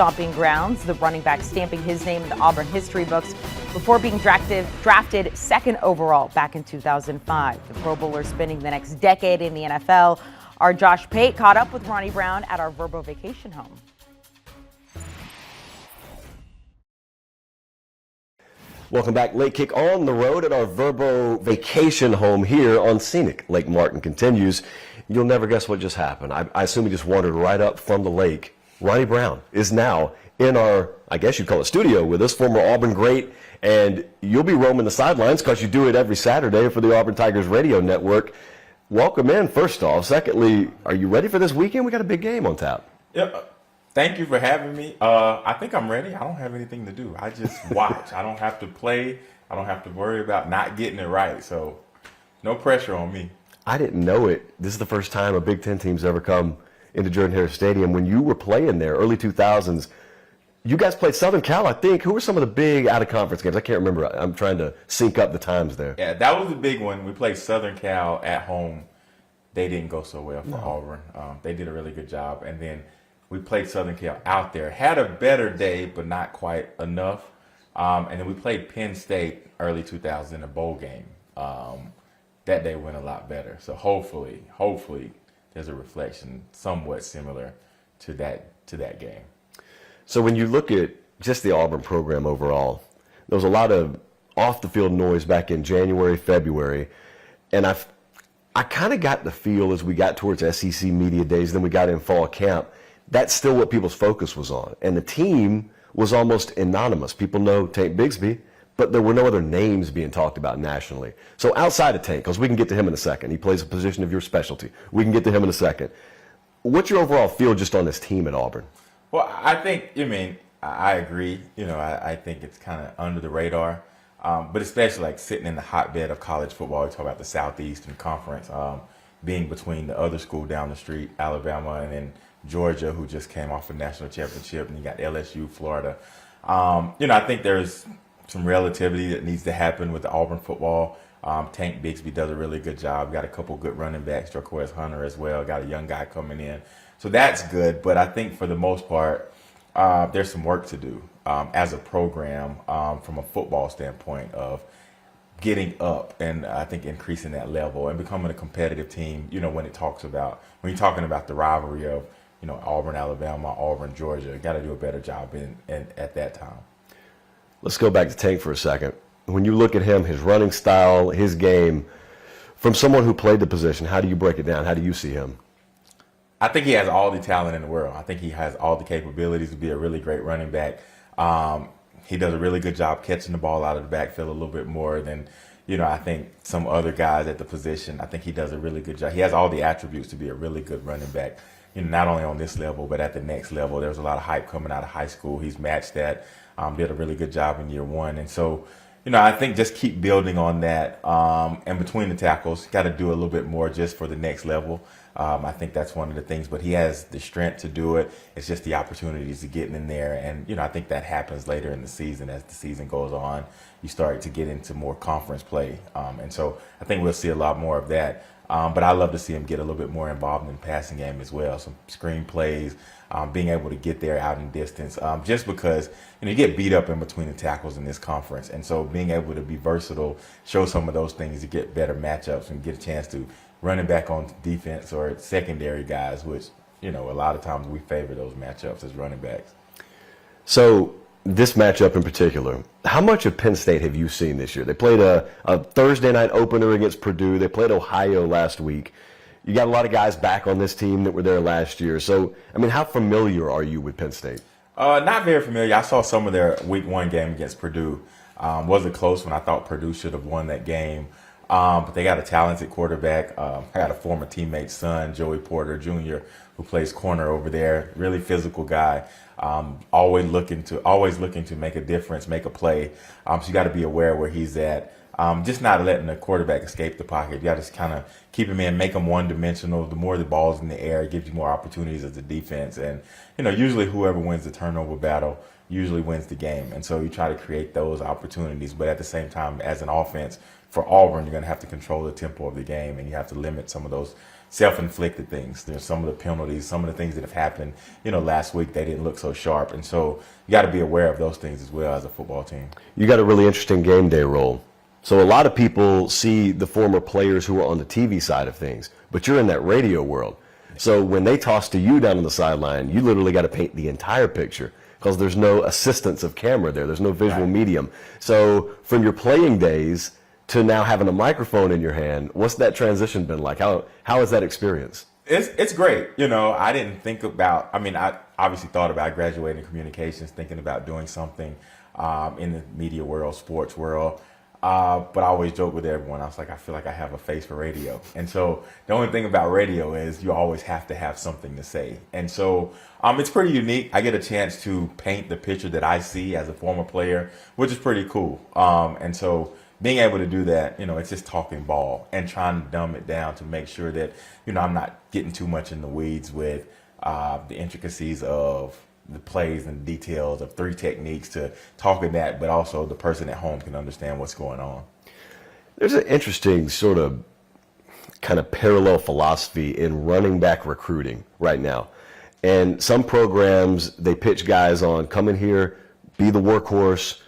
stomping grounds, the running back stamping his name in the Auburn history books before being drafted second overall back in 2005. The Pro Bowler spending the next decade in the NFL. Our Josh Pate caught up with Ronnie Brown at our Verbo vacation home. Welcome back. Late Kick on the road at our Verbo vacation home here on scenic Lake Martin continues. You'll never guess what just happened. I assume he just wandered right up from the lake. Ronnie Brown is now in our, I guess you'd call it studio with us, former Auburn great, and you'll be roaming the sidelines because you do it every Saturday for the Auburn Tigers radio network. Welcome in, first off. Secondly, are you ready for this weekend? We got a big game on tap. Yep. Thank you for having me. I think I'm ready. I don't have anything to do. I just watch. I don't have to play. I don't have to worry about not getting it right. So no pressure on me. I didn't know it. This is the first time a Big Ten team's ever come into Jordan-Hare Stadium. When you were playing there, early 2000s, you guys played Southern Cal, I think. Who were some of the big out-of-conference games? I can't remember. I'm trying to sync up the times there. Yeah, that was the big one. We played Southern Cal at home. They didn't go so well for Auburn. They did a really good job. And then we played Southern Cal out there. Had a better day, but not quite enough. And then we played Penn State early 2000 in a bowl game. That day went a lot better. So hopefully there's a reflection somewhat similar to that game. So when you look at just the Auburn program overall, there was a lot of off-the-field noise back in January, February, and I kind of got the feel as we got towards SEC media days, then we got in fall camp, that's still what people's focus was on. And the team was almost anonymous. People know Tank Bigsby, but there were no other names being talked about nationally. So outside of Tank, because we can get to him in a second. He plays a position of your specialty. We can get to him in a second. What's your overall feel just on this team at Auburn? Well, I think, I agree. I think it's kind of under the radar. But especially like sitting in the hotbed of college football, we talk about the Southeastern Conference, being between the other school down the street, Alabama, and then Georgia, who just came off a national championship, and you got LSU, Florida. I think there's some relativity that needs to happen with the Auburn football. Tank Bigsby does a really good job. Got a couple good running backs, Jarquez Hunter as well. Got a young guy coming in. So that's good. But I think for the most part, there's some work to do as a program from a football standpoint of getting up and I think increasing that level and becoming a competitive team, when you're talking about the rivalry of, Auburn, Alabama, Auburn, Georgia, got to do a better job at that time. Let's go back to Tank for a second. When you look at him, his running style, his game, from someone who played the position, how do you break it down? How do you see him? I think he has all the talent in the world. I think he has all the capabilities to be a really great running back. He does a really good job catching the ball out of the backfield a little bit more than, I think some other guys at the position. I think he does a really good job. He has all the attributes to be a really good running back, not only on this level, but at the next level. There was a lot of hype coming out of high school. He's matched that, did a really good job in year one. And so, I think just keep building on that. And between the tackles, got to do a little bit more just for the next level. I think that's one of the things, but he has the strength to do it. It's just the opportunities to get in there. And, I think that happens later in the season. As the season goes on, you start to get into more conference play. And so I think we'll see a lot more of that. But I love to see him get a little bit more involved in the passing game as well. Some screen plays, being able to get there out in distance, just because, you get beat up in between the tackles in this conference. And so being able to be versatile, show some of those things to get better matchups and get a chance to running back on defense or secondary guys, which, a lot of times we favor those matchups as running backs. So this matchup in particular, how much of Penn State have you seen this year? They played a Thursday night opener against Purdue. They played Ohio last week. You got a lot of guys back on this team that were there last year. So, how familiar are you with Penn State? Not very familiar. I saw some of their week one game against Purdue. Was a close one. I thought Purdue should have won that game. But they got a talented quarterback. I got a former teammate's son, Joey Porter Jr., who plays corner over there. Really physical guy. Always looking to make a difference, make a play. So you got to be aware where he's at. Just not letting the quarterback escape the pocket. You got to kind of keep him in, make him one-dimensional. The more the ball's in the air, it gives you more opportunities as a defense. And, usually whoever wins the turnover battle usually wins the game. And so you try to create those opportunities. But at the same time, as an offense, for Auburn, you're going to have to control the tempo of the game, and you have to limit some of those self-inflicted things. There's some of the penalties, some of the things that have happened, last week, they didn't look so sharp. And so you got to be aware of those things as well as a football team. You got a really interesting game day role. So a lot of people see the former players who are on the TV side of things, but you're in that radio world. So when they toss to you down on the sideline, you literally got to paint the entire picture because there's no assistance of camera there. There's no visual medium. So from your playing days to now having a microphone in your hand, what's that transition been like? How has that experience? It's great. I didn't think about, I obviously thought about graduating communications, thinking about doing something in the media world, sports world. But I always joke with everyone. I was like, I feel like I have a face for radio. And so the only thing about radio is you always have to have something to say. And so it's pretty unique. I get a chance to paint the picture that I see as a former player, which is pretty cool. And so being able to do that, it's just talking ball and trying to dumb it down to make sure that, I'm not getting too much in the weeds with the intricacies of the plays and details of 3 techniques to talking that, but also the person at home can understand what's going on. There's an interesting sort of kind of parallel philosophy in running back recruiting right now. And some programs, they pitch guys on, come in here, be the workhorse,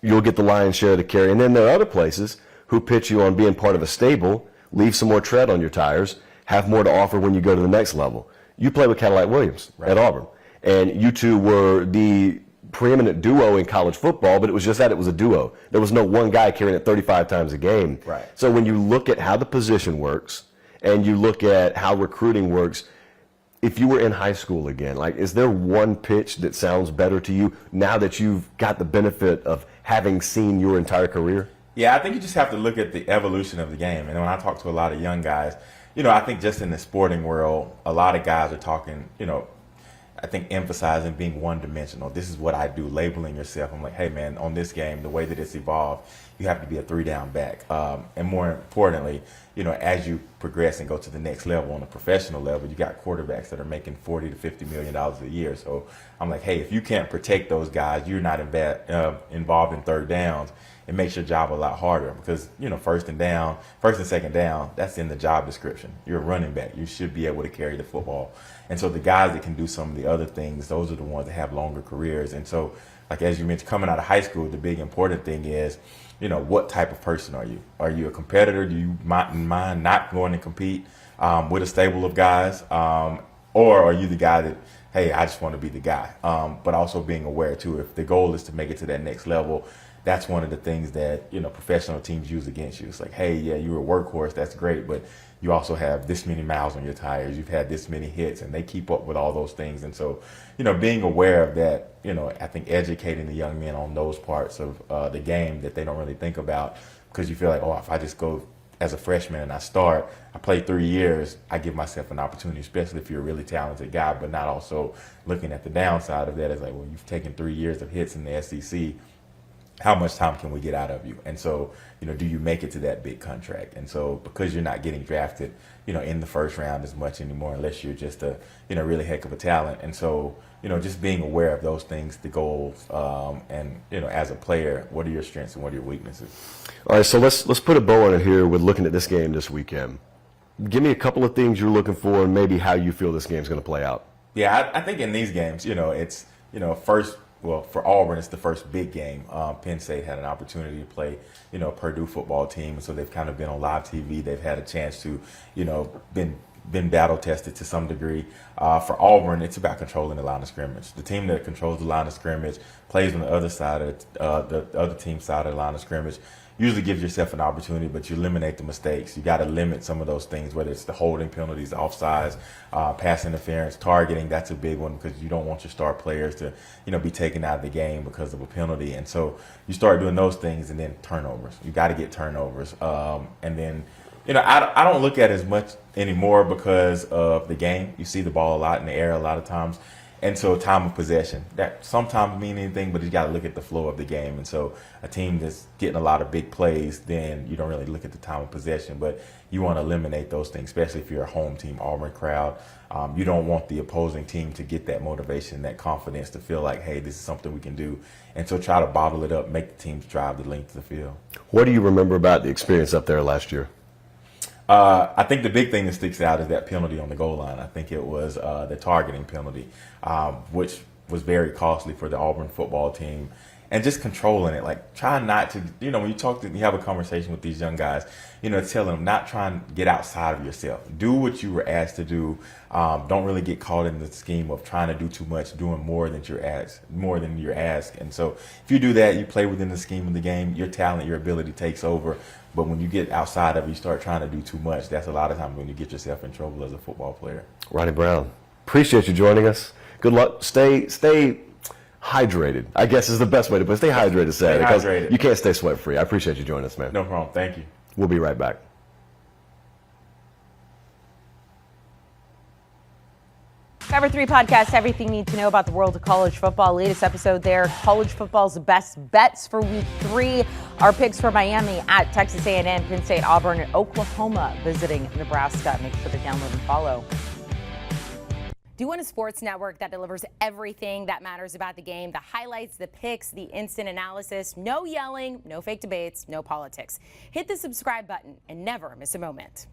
you'll get the lion's share of the carry. And then there are other places who pitch you on being part of a stable, leave some more tread on your tires, have more to offer when you go to the next level. You play with Cadillac Williams at Auburn. And you two were the preeminent duo in college football, but it was just that it was a duo. There was no one guy carrying it 35 times a game. Right. So when you look at how the position works and you look at how recruiting works, if you were in high school again, is there one pitch that sounds better to you now that you've got the benefit of having seen your entire career? Yeah, I think you just have to look at the evolution of the game. And when I talk to a lot of young guys, I think just in the sporting world, a lot of guys are talking, I think emphasizing being one-dimensional. This is what I do, labeling yourself. I'm like, hey, man, on this game, the way that it's evolved, you have to be a 3-down back. And more importantly, as you progress and go to the next level on a professional level, you got quarterbacks that are making $40 to $50 million a year. So I'm like, hey, if you can't protect those guys, you're not involved in 3rd downs. It makes your job a lot harder because, first and second down, that's in the job description. You're a running back. You should be able to carry the football. And so the guys that can do some of the other things, those are the ones that have longer careers. And so, as you mentioned, coming out of high school, the big important thing is, what type of person are you? Are you a competitor? Do you mind not going to compete with a stable of guys? Or are you the guy that, hey, I just want to be the guy? But also being aware, too, if the goal is to make it to that next level, that's one of the things that, professional teams use against you. It's like, hey, yeah, you're a workhorse. That's great. But you also have this many miles on your tires. You've had this many hits, and they keep up with all those things. And so, being aware of that, I think educating the young men on those parts of the game that they don't really think about because you feel like, oh, if I just go as a freshman and I play 3 years, I give myself an opportunity, especially if you're a really talented guy, but not also looking at the downside of that as like, well, you've taken 3 years of hits in the SEC. How much time can we get out of you? And so, do you make it to that big contract? And so because you're not getting drafted, in the first round as much anymore, unless you're just a, really heck of a talent. And so, just being aware of those things, the goals, and, as a player, what are your strengths and what are your weaknesses? All right, so let's put a bow on it here with looking at this game this weekend. Give me a couple of things you're looking for and maybe how you feel this game's going to play out. Yeah, I think in these games, it's, first, well, for Auburn, it's the first big game. Penn State had an opportunity to play, Purdue football team, and so they've kind of been on live TV. They've had a chance to, been battle tested to some degree. For Auburn, it's about controlling the line of scrimmage. The team that controls the line of scrimmage plays on the other side of the other team's side of the line of scrimmage. Usually gives yourself an opportunity, but you eliminate the mistakes. You got to limit some of those things, whether it's the holding penalties, offsides, pass interference, targeting. That's a big one because you don't want your star players to, be taken out of the game because of a penalty. And so you start doing those things, and then turnovers. You got to get turnovers, and then. I don't look at it as much anymore because of the game. You see the ball a lot in the air a lot of times. And so time of possession, that sometimes mean anything, but you got to look at the flow of the game. And so a team that's getting a lot of big plays, then you don't really look at the time of possession. But you want to eliminate those things, especially if you're a home team, Auburn crowd. You don't want the opposing team to get that motivation, that confidence to feel like, hey, this is something we can do. And so try to bottle it up, make the teams drive the length of the field. What do you remember about the experience up there last year? I think the big thing that sticks out is that penalty on the goal line. I think it was the targeting penalty, which was very costly for the Auburn football team. And just controlling it, like trying not to, when you have a conversation with these young guys, tell them not trying to get outside of yourself. Do what you were asked to do. Don't really get caught in the scheme of trying to do too much, doing more than you're asked. And so if you do that, you play within the scheme of the game, your talent, your ability takes over. But when you get outside of it, you start trying to do too much. That's a lot of times when you get yourself in trouble as a football player. Ronnie Brown, appreciate you joining us. Good luck. Stay hydrated, I guess is the best way to put it. Stay hydrated, Saturday, because you can't stay sweat free. I appreciate you joining us, man. No problem. Thank you. We'll be right back. Cover 3 podcast, everything you need to know about the world of college football. Latest episode there, college football's best bets for week 3. Our picks for Miami at Texas A&M, Penn State, Auburn, and Oklahoma visiting Nebraska. Make sure to download and follow. Do you want a sports network that delivers everything that matters about the game? The highlights, the picks, the instant analysis, no yelling, no fake debates, no politics. Hit the subscribe button and never miss a moment.